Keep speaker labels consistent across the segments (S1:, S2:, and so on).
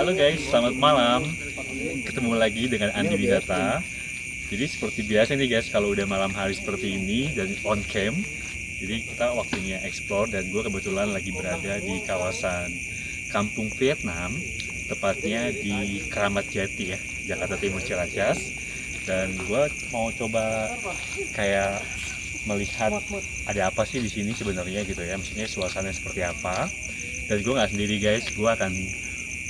S1: Halo guys, selamat malam. Ketemu lagi dengan Andi Wisata. Jadi seperti biasa nih guys, kalau udah malam hari seperti ini dan on cam, jadi kita waktunya explore dan gue kebetulan lagi berada di kawasan Kampung Vietnam, tepatnya di Keramat Jati ya, Jakarta Timur Ciracas. Dan gue mau coba kayak melihat ada apa sih di sini sebenarnya gitu ya, maksudnya suasananya seperti apa. Dan gue nggak sendiri guys, gue akan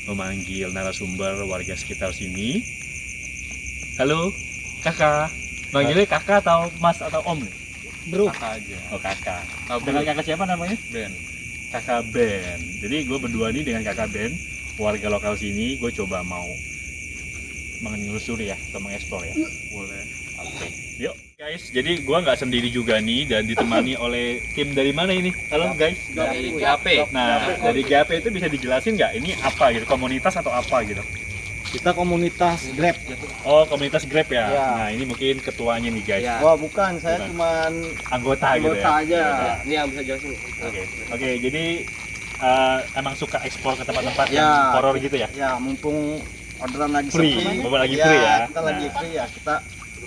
S1: memanggil narasumber warga sekitar sini. Halo, kakak. Manggilnya kakak atau mas atau om nih?
S2: Bro.
S1: Kakak aja. Oh kakak.
S2: Bro.
S1: Dengan kakak siapa namanya?
S2: Ben.
S1: Kakak Ben. Jadi gue berdua nih dengan kakak Ben, warga lokal sini. Gue coba mau menelusuri ya, atau mengeksplor ya.
S2: Boleh.
S1: Oke, yuk guys. Jadi gue nggak sendiri juga nih dan ditemani oleh tim dari mana ini? Halo guys.
S2: Dari GAP.
S1: Nah, dari GAP itu bisa dijelasin nggak ini apa gitu? Komunitas atau apa gitu?
S2: Kita komunitas Grab.
S1: Oh, komunitas Grab ya?
S2: Ya.
S1: Nah, ini mungkin ketuanya nih guys.
S2: Ya. Wah, bukan. Saya
S1: Bukan.
S2: cuman
S1: Anggota gitu ya?
S2: anggota aja.
S1: Anggota.
S2: Ini yang bisa jelasin.
S1: Oke, jadi emang suka eksplor ke tempat-tempat
S2: Ya.
S1: yang horor gitu ya?
S2: Ya, mumpung orderan lagi
S1: Free,
S2: sepi.
S1: mumpung lagi free ya.
S2: Kita lagi
S1: Nah.
S2: free ya. Kita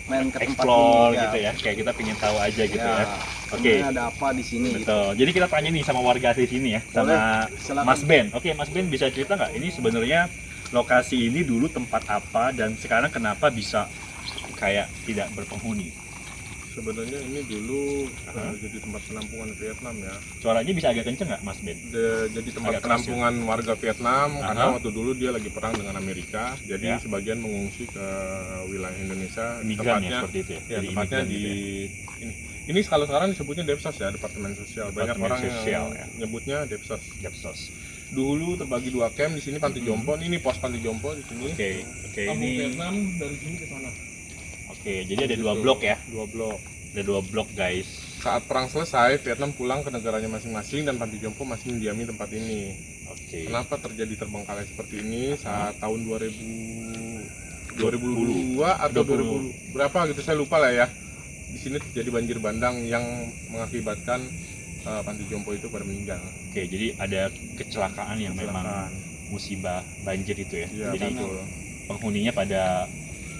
S2: main ke tempat
S1: Explore
S2: ini,
S1: gitu ya, kayak kita pengen tahu aja gitu ya. Oke.
S2: Sebenarnya ada apa di sini gitu.
S1: Betul. Jadi kita tanya nih sama warga di sini ya, sama
S2: silakan.
S1: Mas Ben. Oke, Mas Ben bisa cerita nggak ini sebenarnya lokasi ini dulu tempat apa dan sekarang kenapa bisa kayak tidak berpenghuni?
S3: Sebenarnya ini dulu jadi tempat penampungan Vietnam ya.
S1: Suaranya bisa agak kenceng nggak, Mas Ben?
S3: Jadi tempat
S1: Agak keras
S3: penampungan warga Vietnam karena
S1: Aha.
S3: waktu dulu dia lagi perang dengan Amerika. Jadi
S1: Ya.
S3: sebagian mengungsi ke wilayah Indonesia.
S1: Migran ya seperti itu ya?
S3: Ya,
S1: Jadi
S3: tepatnya
S1: imigran
S3: di
S1: gitu ya?
S3: ini kalau sekarang disebutnya Depsos ya, Departemen Sosial. Banyak
S1: Departemen
S3: orang
S1: Sosial,
S3: yang
S1: ya.
S3: nyebutnya Depsos.
S1: Depsos.
S3: Dulu terbagi 2 camp, di sini Panti Jompo. Ini pos Panti Jompo di sini.
S1: Oke,
S3: Kampung
S1: ini
S3: Vietnam dari sini ke sana.
S1: oke. Jadi ada 2
S3: Gitu.
S1: blok ya?
S3: 2 blok.
S1: Ada 2 blok guys.
S3: Saat perang selesai, Vietnam pulang ke negaranya masing-masing dan Panti Jompo masih mendiami tempat ini.
S1: Oke.
S3: Kenapa terjadi terbengkalai seperti ini saat tahun 2002 atau 2000 berapa gitu saya lupa lah ya. Di sini terjadi banjir bandang yang mengakibatkan Panti Jompo itu pada meninggal.
S1: Oke, jadi ada kecelakaan yang memang
S3: Kecelakaan.
S1: musibah banjir itu ya.
S3: Iya,
S1: Jadi
S3: betul.
S1: penghuninya pada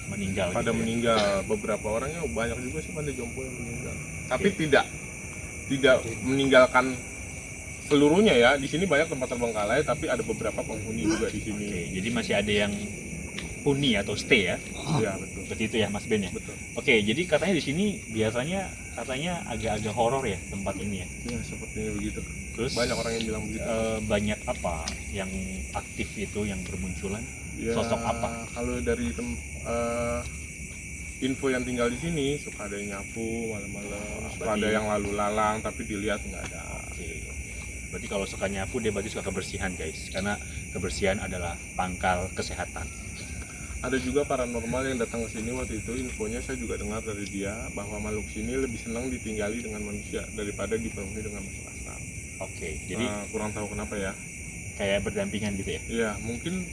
S1: meninggal
S3: Pada
S1: gitu ya?
S3: meninggal, beberapa orangnya banyak juga sih Panti Jompo yang meninggal. Tapi tidak meninggalkan seluruhnya ya. Di sini banyak tempat terbengkalai tapi ada beberapa penghuni juga di sini.
S1: Oke, jadi masih ada yang huni atau stay ya?
S3: Iya, betul.
S1: Seperti itu ya Mas Ben ya?
S3: Betul.
S1: Oke, jadi katanya di sini biasanya katanya agak-agak horor ya tempat ini ya.
S3: Ya, sepertinya begitu.
S1: Terus
S3: Banyak orang yang bilang begitu.
S1: banyak apa yang aktif itu yang bermunculan?
S3: Ya,
S1: Sosok apa?
S3: Kalau dari info yang tinggal di sini suka ada yang nyapu malam-malam, suka
S1: berarti-
S3: ada yang lalu lalang tapi dilihat nggak ada.
S1: Oke. Berarti kalau suka nyapu dia berarti suka kebersihan guys, karena kebersihan adalah pangkal kesehatan.
S3: Ada juga paranormal yang datang ke sini waktu itu, infonya saya juga dengar dari dia bahwa makhluk sini lebih senang ditinggali dengan manusia daripada dipenuhi dengan makhluk astral.
S1: Oke, jadi
S3: Kurang tahu kenapa ya.
S1: kayak berdampingan gitu ya?
S3: Ya mungkin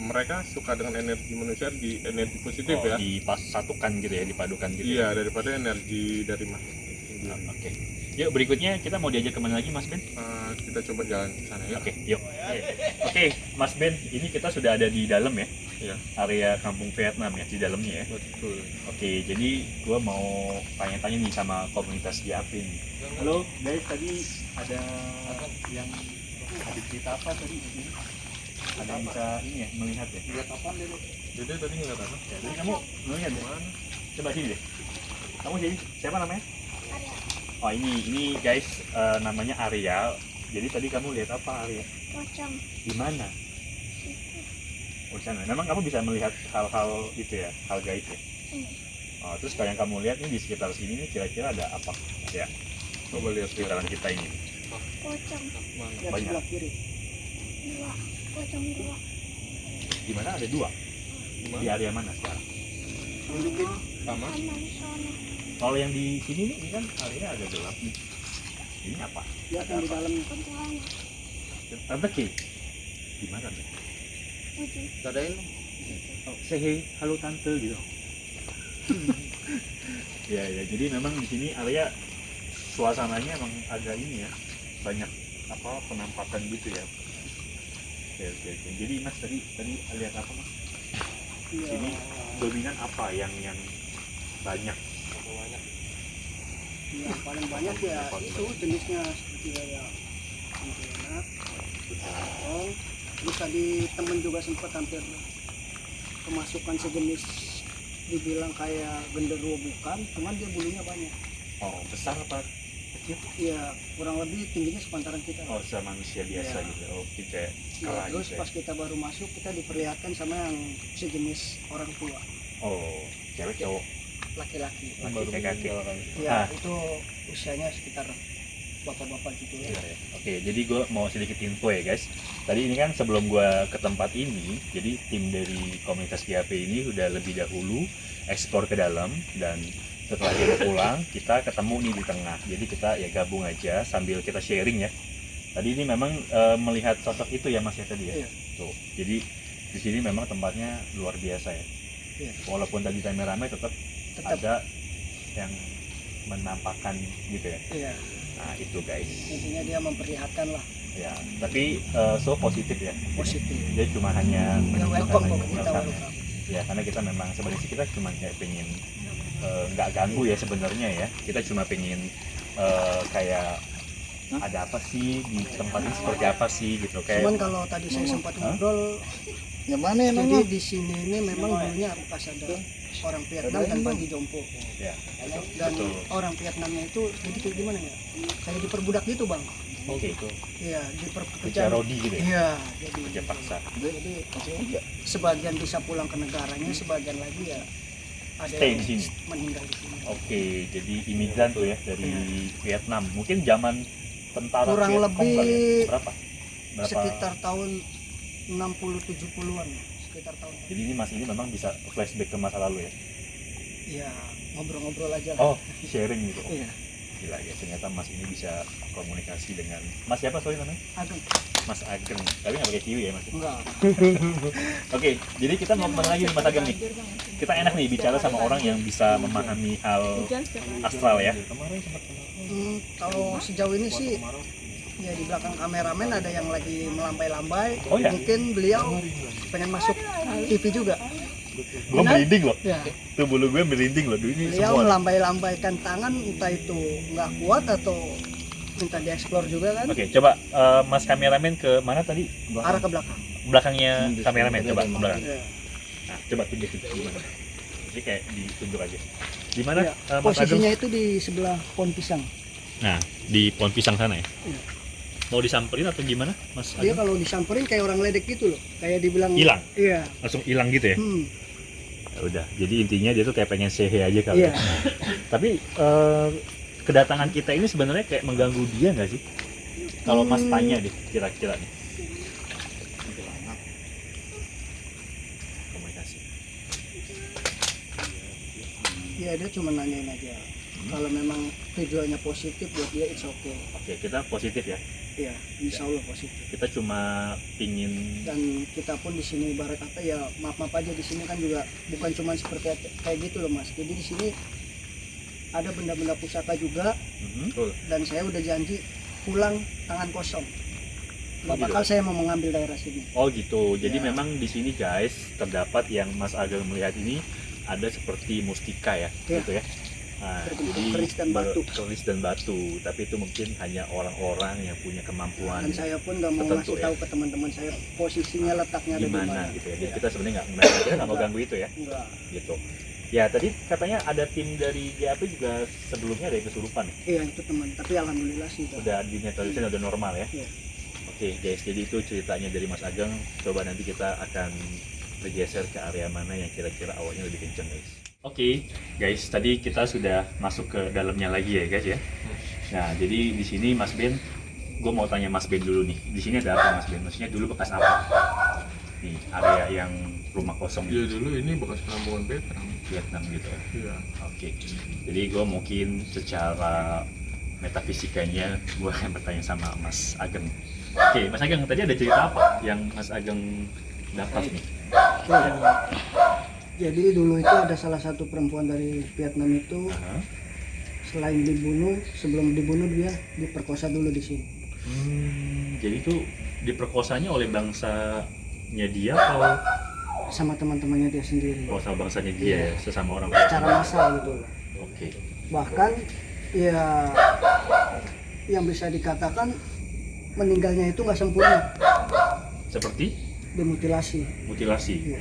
S3: mereka suka dengan energi manusia, di energi positif
S1: Oh,
S3: ya.
S1: dipasatukan gitu ya, dipadukan gitu ya?
S3: Iya, daripada energi dari makhluk itu sendiri.
S1: Oke. Yuk berikutnya kita mau diajak kemana lagi Mas Ben?
S3: Kita coba jalan ke sana ya.
S1: Oke, yuk. Oke, Mas Ben, ini kita sudah ada di dalam ya,
S3: Iya.
S1: area Kampung Vietnam ya, di dalamnya ya.
S3: Betul.
S1: Oke, jadi gua mau tanya-tanya nih sama komunitas GAP nih. Halo, guys, tadi ada yang ada cerita apa tadi di sini? Ada yang bisa ini ya, melihat ya?
S3: Lihat apa deh? Jadi tadi nggak ada.
S1: Ya, jadi kamu melihat ya? Coba sini deh. Kamu sini, siapa namanya? Oh ini guys, namanya Arya. Jadi tadi kamu lihat apa Arya?
S4: Pocong
S1: Di mana?
S4: itu.
S1: Oh di sana. Memang kamu bisa melihat hal-hal itu ya, hal gaib ya. Oh, terus kalau yang kamu lihat nih di sekitar sini nih kira-kira ada apa? Ya,
S3: Coba lihat
S1: sekitaran kita ini.
S4: Pocong
S3: mana.
S1: Banyak.
S4: dua. Pocong dua.
S1: Di mana ada 2? Di area mana sekarang?
S3: Sama.
S4: Sama di sana.
S1: Kalau yang di sini nih, ini kan area agak gelap nih. Ini apa?
S2: Ya,
S1: Ada
S2: di
S1: apa?
S2: dalam.
S4: Kuntilanak.
S1: Tante Ki. Di mana nih?
S4: Tujuh.
S2: Tadain.
S1: Oh, say hey, halo tante gitu. Ya, jadi memang di sini area suasananya emang agak ini ya, banyak apa penampakan gitu ya. Oke. Jadi Mas tadi lihat apa Mas?
S5: Iya.
S1: Ini dominan apa yang banyak?
S5: Yang paling banyak ya itu jenisnya seperti kayak kuntilanak, potong. Terus tadi temen juga sempat hampir kemasukan sejenis dibilang kayak genderuwo bukan, cuman dia bulunya banyak.
S1: Oh, besar apa kecil?
S5: Iya, kurang lebih tingginya sepantaran kita.
S1: Oh, sama manusia biasa
S5: Iya.
S1: gitu. Oh, kayak
S5: Nah,
S1: kera
S5: terus
S1: gitu ya.
S5: pas kita baru masuk kita diperlihatkan sama yang sejenis orang tua,
S1: Oh, cewek cowok
S5: laki-laki.
S1: laki kayak kakek.
S5: Iya,
S1: Ah.
S5: itu usianya sekitar bapak-bapak gitu ya.
S1: Iya, ya. Oke, jadi gue mau sedikit info ya guys. Tadi ini kan sebelum gue ke tempat ini, jadi tim dari komunitas GAP ini udah lebih dahulu eksplor ke dalam, dan setelah dia mau pulang, kita ketemu nih di tengah. Jadi kita ya gabung aja sambil kita sharing ya. Tadi ini memang melihat sosok itu ya Mas ya tadi ya.
S5: Iya.
S1: Tuh, jadi di sini memang tempatnya luar biasa ya.
S5: Iya.
S1: Walaupun tadi rame-rame tetap
S5: Tetap
S1: ada yang menampakkan gitu ya.
S5: iya,
S1: Nah itu guys.
S5: intinya dia memperlihatkan lah
S1: Ya, tapi so positif ya.
S5: positif.
S1: Dia cuma hanya
S5: Ya
S1: menunjukkan
S5: welcome kok
S1: aja,
S5: kita
S1: welcome.
S5: welcome.
S1: Ya, karena kita memang sebenarnya sih kita cuma kayak pengen nggak ganggu ya sebenarnya ya. Kita cuma pengen kayak ada apa sih di tempat ini, seperti apa sih gitu kayak.
S5: Cuman kalau tadi saya sempat ngobrol,
S2: Yang mana yang
S5: jadi di sini ini memang dulunya bekas ada orang Vietnam dan Bagi Jompo.
S1: Ya,
S5: Dan
S1: betul.
S5: orang Vietnamnya itu jadi kayak gimana ya? Kayak diperbudak gitu bang.
S1: Oke.
S5: Iya,
S1: Kerja
S5: diperpekerjaan.
S1: rodi gitu ya.
S5: Iya, jadi
S1: Kerja paksa.
S5: jadi sebagian bisa pulang ke negaranya, sebagian lagi ya ada
S1: Stay
S5: yang
S1: di sini.
S5: meninggal di sini.
S1: Oke, jadi imigran tuh ya dari Vietnam. Mungkin zaman tentara
S5: Kurang
S1: Vietcong
S5: lebih
S1: kali ya. Berapa?
S5: Sekitar tahun 60-70-an, sekitar tahun.
S1: Jadi ini Mas ini memang bisa flashback ke masa lalu ya.
S5: Iya, ngobrol-ngobrol aja lah.
S1: Oh, sharing gitu.
S5: Iya,
S1: Gila ya, ternyata Mas ini bisa komunikasi dengan Mas siapa sorry namanya?
S5: aduh,
S1: Mas Ageng. Tapi nggak pakai kiwi ya Mas.
S5: enggak.
S1: Oke, jadi kita mau kemana lagi nih Mas Ageng nih? Kita enak nih bicara sama orang yang bisa memahami hal astral ya.
S5: Kalau sejauh ini sih ya di belakang kameramen ada yang lagi melambai-lambai.
S1: Oh, ya?
S5: Mungkin beliau pengen masuk TV juga.
S1: Gue merinding loh.
S5: Ya,
S1: Tuh bulu gue merinding loh. Ini
S5: beliau
S1: semua.
S5: melambai-lambaikan tangan, entah itu nggak kuat atau minta dieksplor juga kan.
S1: Oke, coba Mas kameramen ke mana tadi?
S5: Arah ke belakang.
S1: Belakangnya kameramen coba ke belakang.
S5: Ya.
S1: Nah, coba tunjuk gimana? Jadi kayak ditunjuk aja. Di mana
S5: Ya,
S1: Mas Ageng?
S5: posisinya itu di sebelah pohon pisang.
S1: Nah, di pohon pisang sana ya.
S5: Iya.
S1: Mau disamperin atau gimana, Mas
S5: Dia
S1: Ageng?
S5: kalau disamperin kayak orang ledek gitu loh, kayak dibilang
S1: Hilang?
S5: Iya.
S1: Langsung hilang gitu ya? Ya udah, jadi intinya dia tuh kayak pengen say hey aja kali
S5: Iya.
S1: ya. Tapi kedatangan kita ini sebenarnya kayak mengganggu dia nggak sih? Kalau Mas tanya deh, kira-kira nih. Komunikasi.
S5: Iya, dia cuma nanyain aja. Kalau memang tujuannya positif buat dia, it's okay.
S1: Oke, kita positif ya.
S5: Iya, insya Allah positif.
S1: Kita cuma pingin
S5: Dan kita pun di sini ibarat kata ya maaf aja di sini kan juga bukan cuma seperti kayak gitu loh mas. Jadi di sini ada benda-benda pusaka juga dan saya udah janji pulang tangan kosong. Gak
S1: gitu.
S5: bakal saya mau mengambil daerah sini.
S1: Oh gitu. Jadi
S5: Ya.
S1: memang di sini guys terdapat yang Mas Ageng melihat ini ada seperti mustika ya,
S5: Ya.
S1: gitu ya. Nah,
S5: Berbentuk
S1: jadi
S5: keris dan batu.
S1: keris dan batu. Tapi itu mungkin hanya orang-orang yang punya kemampuan
S5: Dan saya pun gak mau
S1: tertentu
S5: ngasih
S1: ya.
S5: tahu ke teman-teman saya posisinya letaknya ada
S1: di
S5: di
S1: mana
S5: mana.
S1: gitu ya. Jadi kita sebenarnya nggak mau ganggu itu ya,
S5: Enggak.
S1: gitu. Ya tadi katanya ada tim dari GAP juga sebelumnya ada yang kesurupan ya?
S5: Iya itu teman. Tapi alhamdulillah sih. Bang.
S1: Udah dinetralisir, udah normal ya.
S5: Iya.
S1: Oke guys, jadi itu ceritanya dari Mas Ageng. Coba nanti kita akan bergeser ke area mana yang kira-kira awalnya lebih kenceng guys. Oke guys, tadi kita sudah masuk ke dalamnya lagi ya guys ya. Nah jadi di sini Mas Ben, gue mau tanya Mas Ben dulu nih. Di sini ada apa Mas Ben? Maksudnya dulu bekas apa? Nih area yang rumah kosong
S3: Ya dulu ini bekas penampungan Vietnam.
S1: Vietnam gitu ya.
S3: Iya.
S1: Oke, jadi gue mungkin secara metafisikanya gue akan bertanya sama Mas Ageng. Oke, Mas Ageng tadi ada cerita apa yang Mas Ageng dapat nih?
S5: Oke. Jadi dulu itu ada salah satu perempuan dari Vietnam itu
S1: Aha.
S5: selain dibunuh, sebelum dibunuh dia diperkosa dulu di sini.
S1: Jadi tuh diperkosanya oleh bangsanya dia atau
S5: sama teman-temannya dia sendiri.
S1: sama bangsanya dia, sesama orang
S5: Secara massal gitu.
S1: Oke.
S5: Bahkan ya yang bisa dikatakan meninggalnya itu nggak sempurna,
S1: Seperti
S5: dimutilasi.
S1: mutilasi.
S5: Iya.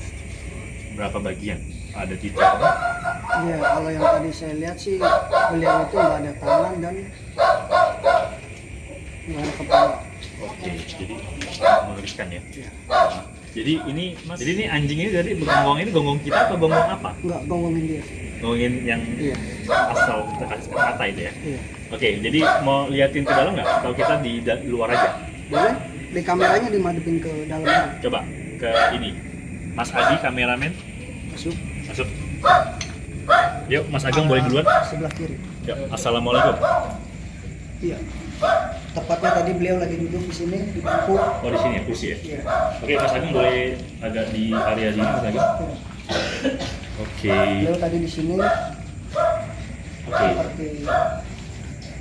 S1: Berapa bagian? Ada detailnya?
S5: Ya, kalau yang tadi saya lihat sih beliau itu nggak ada tangan dan nggak ada kepala.
S1: Oke, jadi mengerikan ya.
S5: Iya.
S1: Jadi ini Mas, jadi ini anjing ini dari gonggong ini gonggong kita atau gonggong apa?
S5: Nggak gonggongin dia.
S1: Gonggongin yang
S5: Iya.
S1: asal kita kasih kata itu ya.
S5: Iya.
S1: Oke, jadi mau liatin ke dalam nggak? Atau kita di luar aja?
S5: Boleh? Di kameranya dimadepin ke dalam aja.
S1: Coba ke ini. Mas Adi kameramen
S5: Masuk.
S1: masuk. Yuk, Mas Ageng boleh duluan.
S5: Sebelah kiri.
S1: Yuk, assalamualaikum.
S5: Iya. Tepatnya tadi beliau lagi duduk di sini di bangku.
S1: Oh di sini ya, kursi ya.
S5: Iya.
S1: Oke, Mas Ageng boleh agak di area sini Mas Ageng. Oke.
S5: Beliau tadi di sini
S1: Oke.
S5: seperti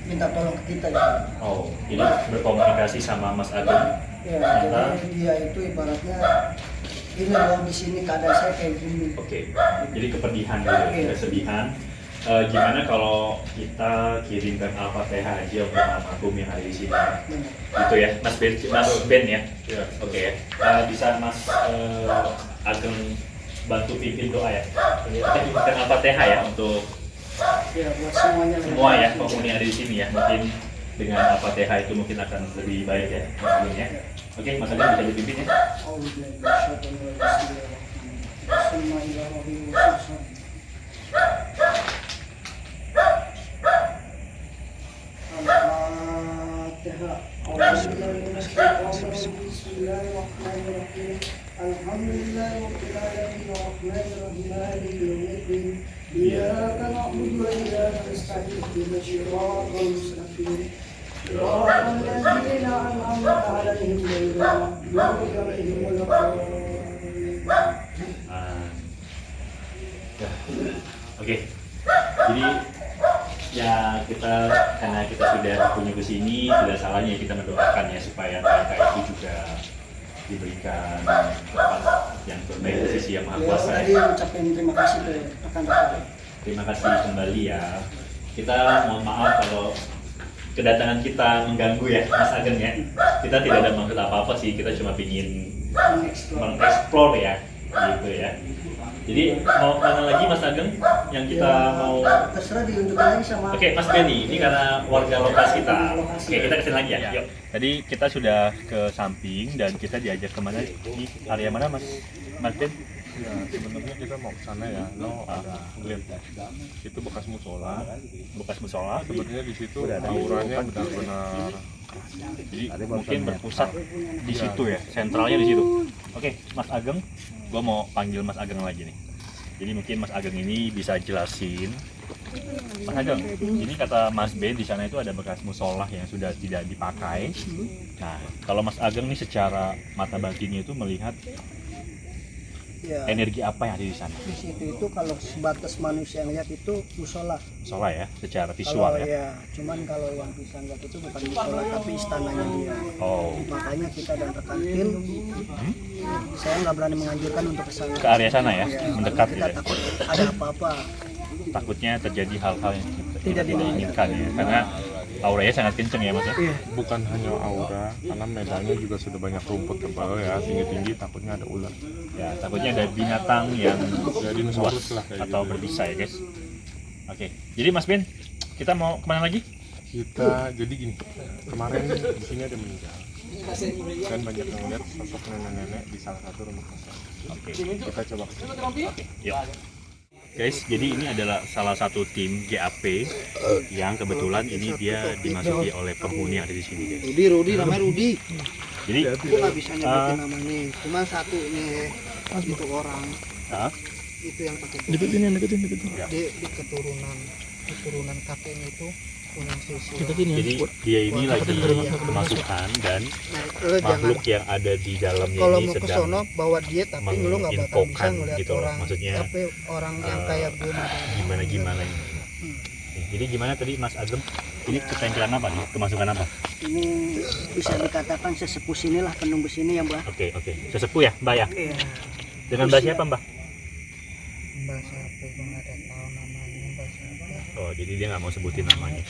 S5: minta tolong ke kita gitu.
S1: Oh, ini berkomunikasi sama Mas Ageng.
S5: Ya, jadi dia itu ibaratnya ini loh di sini keadaan saya kayak gini.
S1: Oke. Jadi kepedihan dulu,
S5: Iya.
S1: kesedihan. Gimana kalau kita kirimkan Al-Fatihah aja untuk almarhum yang ada di sini?
S5: Benar.
S1: Gitu ya, Mas Ben ya.
S3: Ya.
S1: Oke ya. Bisa Mas Ageng bantu pimpin doa ya. Kita kirimkan Al-Fatihah ya untuk
S5: Ya, buat semuanya.
S1: semua ya penghuni yang ada di sini ya. Mungkin dengan Al-Fatihah itu mungkin akan lebih baik ya, Mas Ageng ya. Oke, Mas Ageng bisa dipimpin ya.
S5: إياك نعبد وإياك نستعين اهدنا الصراط المستقيم صراط الذين أنعمت عليهم غير المغضوب عليهم ولا الضالين.
S1: Ya. Oke. Jadi ya kita karena kita sudah punya ke sini, tidak salahnya kita mendoakan ya supaya mereka itu juga diberikan tempat yang terbaik di sisi yang maha kuasa.
S5: Tadi ucapin terima kasih ke rekan-rekan.
S1: Terima kasih kembali ya. Kita mohon maaf kalau kedatangan kita mengganggu ya Mas Ageng ya. Kita tidak ada maksud apa-apa sih, kita cuma ingin mengeksplor ya gitu ya. Jadi mau mana lagi Mas Ageng yang kita mau?
S5: Terserah diunjukkan lagi sama.
S1: Oke, Mas Benny, ini karena warga lokasi kita. Oke, kita kesini lagi ya. Yuk. Tadi kita sudah ke samping dan kita diajak kemana? Di area mana Mas? Mas Ben?
S3: Ya, sebenarnya kita mau ke sana ya. Lihat itu bekas musola.
S1: Bekas musola.
S3: Sebenarnya di situ auranya benar-benar.
S1: Jadi mungkin berpusat di situ ya, sentralnya di situ. Oke, Mas Ageng, gua mau panggil Mas Ageng lagi nih. Jadi mungkin Mas Ageng ini bisa jelasin. Mas Ageng, ini kata Mas Ben di sana itu ada bekas musola yang sudah tidak dipakai. Nah, kalau Mas Ageng nih secara mata batinnya itu melihat
S5: Ya,
S1: energi apa yang ada di sana?
S5: di situ itu kalau sebatas manusia yang lihat itu musola.
S1: Musola ya, secara visual
S5: Kalau
S1: ya.
S5: cuman kalau yang bisa lihat itu bukan musola tapi istananya dia.
S1: Oh,
S5: Makanya kita dan rekan tim, saya nggak berani menganjurkan untuk ke sana.
S1: ke area sana ya, mendekat
S5: kita
S1: gitu ya.
S5: takut ada apa-apa.
S1: Takutnya terjadi hal-hal yang tidak
S5: Tidak
S1: diinginkan ya, karena auranya sangat kenceng ya Mas ya.
S5: Iya.
S3: Bukan hanya aura, karena medannya juga sudah banyak rumput tebal ya, tinggi-tinggi, takutnya ada ular.
S1: Ya, takutnya ada binatang yang
S3: Ya, dinosaurus lah kayak
S1: atau
S3: gitu.
S1: berbisa ya guys. Oke, jadi Mas Ben, kita mau kemana lagi?
S3: Kita jadi gini, kemarin di sini ada meninggal dan banyak yang lihat sosok nenek-nenek di salah satu rumah kosong.
S1: Oke,
S3: Kita coba ke sana.
S1: yuk. Guys, jadi ini adalah salah satu tim GAP yang kebetulan ini dia dimasuki oleh penghuni yang ada di sini guys.
S5: Rudi namanya Rudi.
S1: Jadi,
S5: Aku nggak bisa nyebutin namanya. Cuma satu nih itu orang
S1: ah,
S5: itu yang pakai
S6: Deketin.
S5: di keturunan kakeknya itu punya sisi.
S1: jadi dia ini lagi kemasukan dan
S5: Nah, lo jangan
S1: makhluk yang ada di dalamnya
S5: kalau
S1: ini
S5: mau ke
S1: sedang
S5: sono bawa dia tapi lo nggak bakal bisa
S1: menginfokan
S5: ngeliat
S1: gitu loh,
S5: orang.
S1: maksudnya,
S5: Tapi orang yang kayak gue
S1: gimana ini. Jadi gimana tadi Mas Ageng? Ini keterampilan apa nih? Kemasukan apa?
S5: Ini bisa dikatakan sesepuh sinilah, penunggu sini ya Mbah.
S1: Oke. Sesepuh ya, Mbak ya?
S5: Iya.
S1: Dengan Mbak siapa, Mbak?
S5: Mbah siapa yang ada tahu namanya Mbah siapa.
S1: Oh, jadi dia nggak mau sebutin namanya.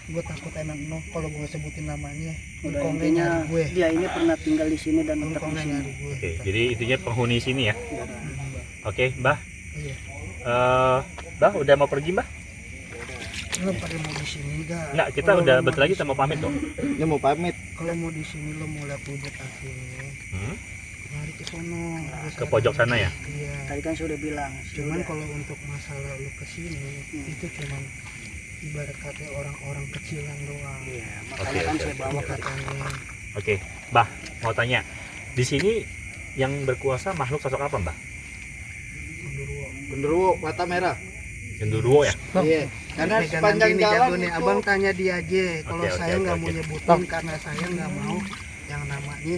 S5: Gue takut emang kalau gue sebutin namanya.
S2: Udah
S5: Engkongnya
S2: intinya
S5: nyari gue. Dia ini pernah tinggal di sini dan menetap di
S2: Engkongnya
S5: sini.
S2: nyari gue.
S1: Oke, jadi intinya penghuni sini ya. Oke, Mbak.
S5: Iya.
S1: Mbak udah mau pergi, Mbak?
S5: Lo pada mau di sini enggak?
S1: Enggak, kita udah bentar lagi kita mau pamit dong.
S2: Dia mau pamit.
S5: Kalau mau di sini lo mau lihat wujud aslinya. Mari ke sono.
S1: Ke pojok sana ya?
S5: Iya. Tadi kan sudah bilang. Cuman kalau untuk masalah lo ke sini itu cuman ibarat kata orang-orang kecilan doang. Iya, makanya kan saya bawa katanya.
S1: Oke, Mbah, mau tanya. Di sini yang berkuasa makhluk sosok apa, Mbah?
S2: Genderuwo mata merah.
S1: Genderuwo ya?
S2: Iya. Karena sepanjang jalan
S5: nih,
S2: itu
S5: abang tanya dia aja. Kalau
S1: Oke,
S5: saya nggak
S1: oke.
S5: mau nyebutin karena saya nggak mau yang namanya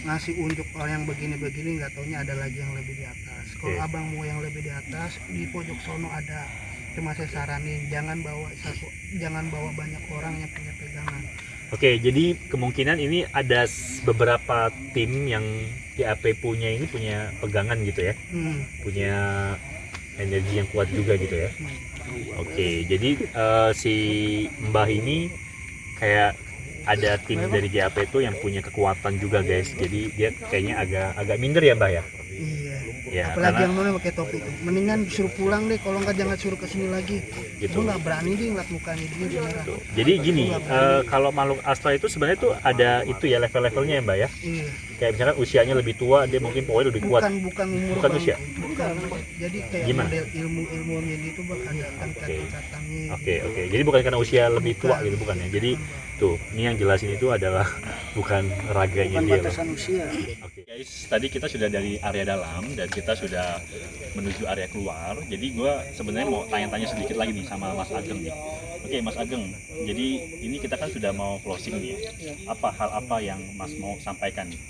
S5: ngasih unjuk orang yang begini-begini, nggak taunya ada lagi yang lebih di atas. Kalau
S1: Oke.
S5: abang mau yang lebih di atas, di pojok sono ada. Cuma saya saranin jangan bawa banyak orang yang punya pegangan.
S1: Oke, jadi kemungkinan ini ada beberapa tim yang GAP punya ini punya pegangan gitu ya? Punya energi yang kuat juga gitu ya? Oke, jadi si Mbah ini kayak ada tim dari GAP itu yang punya kekuatan juga guys. Jadi dia kayaknya agak minder ya Mbah ya?
S5: Iya.
S1: Ya,
S5: Apalagi
S1: karena
S5: yang mana pakai topi. Mendingan disuruh pulang deh, kalau nggak jangan suruh kesini lagi.
S1: Gitu.
S5: Gue nggak berani deh ngeliat mukanya dia beneran.
S1: tuh. Jadi gini, kalau makhluk astral itu sebenarnya tuh ada itu ya level-levelnya ya Mbak ya?
S5: Iya.
S1: Kayak misalkan usianya lebih tua, dia mungkin pokoknya lebih kuat.
S5: Bukan umur
S1: Bukan
S5: Bang.
S1: usia?
S5: Bukan. Jadi kayak
S1: Gimana?
S5: model ilmu-ilmunya gitu bak ada tingkatan-tingkatannya.
S1: Oke. Jadi bukan karena usia lebih tua gitu bukan ya? Jadi tuh, ini yang jelasin itu adalah bukan raganya
S5: Bukan
S1: dia loh.
S5: batasan usia.
S1: Oke guys, tadi kita sudah dari area dalam dan kita sudah menuju area keluar. Jadi gue sebenarnya mau tanya-tanya sedikit lagi nih sama Mas Ageng nih. Oke Mas Ageng, jadi ini kita kan sudah mau closing nih ya. Hal apa yang Mas mau sampaikan nih?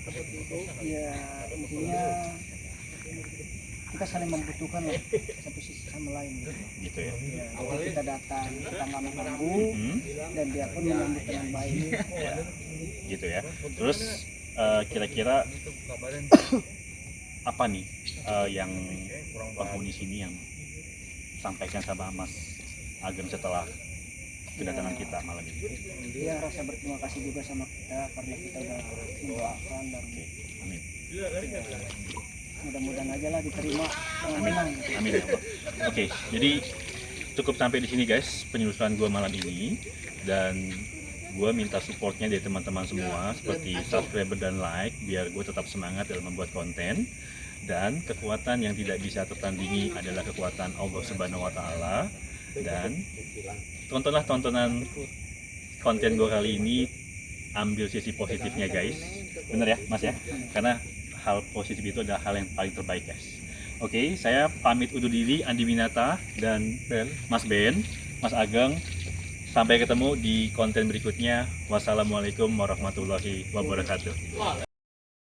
S5: Ya intinya kita saling membutuhkan lah satu sisi sama lain.
S1: Gitu ya.
S5: Ya, jadi kita datang, kita nggak mengganggu dan dia pun menyambut dengan baik.
S1: Gitu ya. Terus kira-kira apa nih yang penghuni sini yang sampaikan sama Mas Ageng setelah kedatangan kita malam ini?
S5: Dia rasa berterima kasih juga sama kita karena kita udah mendoakan dan
S1: Amin.
S5: mudah-mudahan aja lah diterima dengan menang.
S1: Amin ya Allah. Oke, jadi cukup sampai di sini guys penyelesaian gua malam ini, dan gue minta supportnya dari teman-teman semua seperti subscriber dan like biar gue tetap semangat dalam membuat konten. Dan kekuatan yang tidak bisa tertandingi adalah kekuatan Allah Subhanahu wa Ta'ala. Dan tontonlah tontonan konten gue kali ini, ambil sisi positifnya guys, bener ya Mas ya, karena hal positif itu adalah hal yang paling terbaik guys. Oke, saya pamit undur diri, Andi Winata dan Mas Ben, Mas Ageng. Sampai ketemu di konten berikutnya. Wassalamualaikum warahmatullahi wabarakatuh.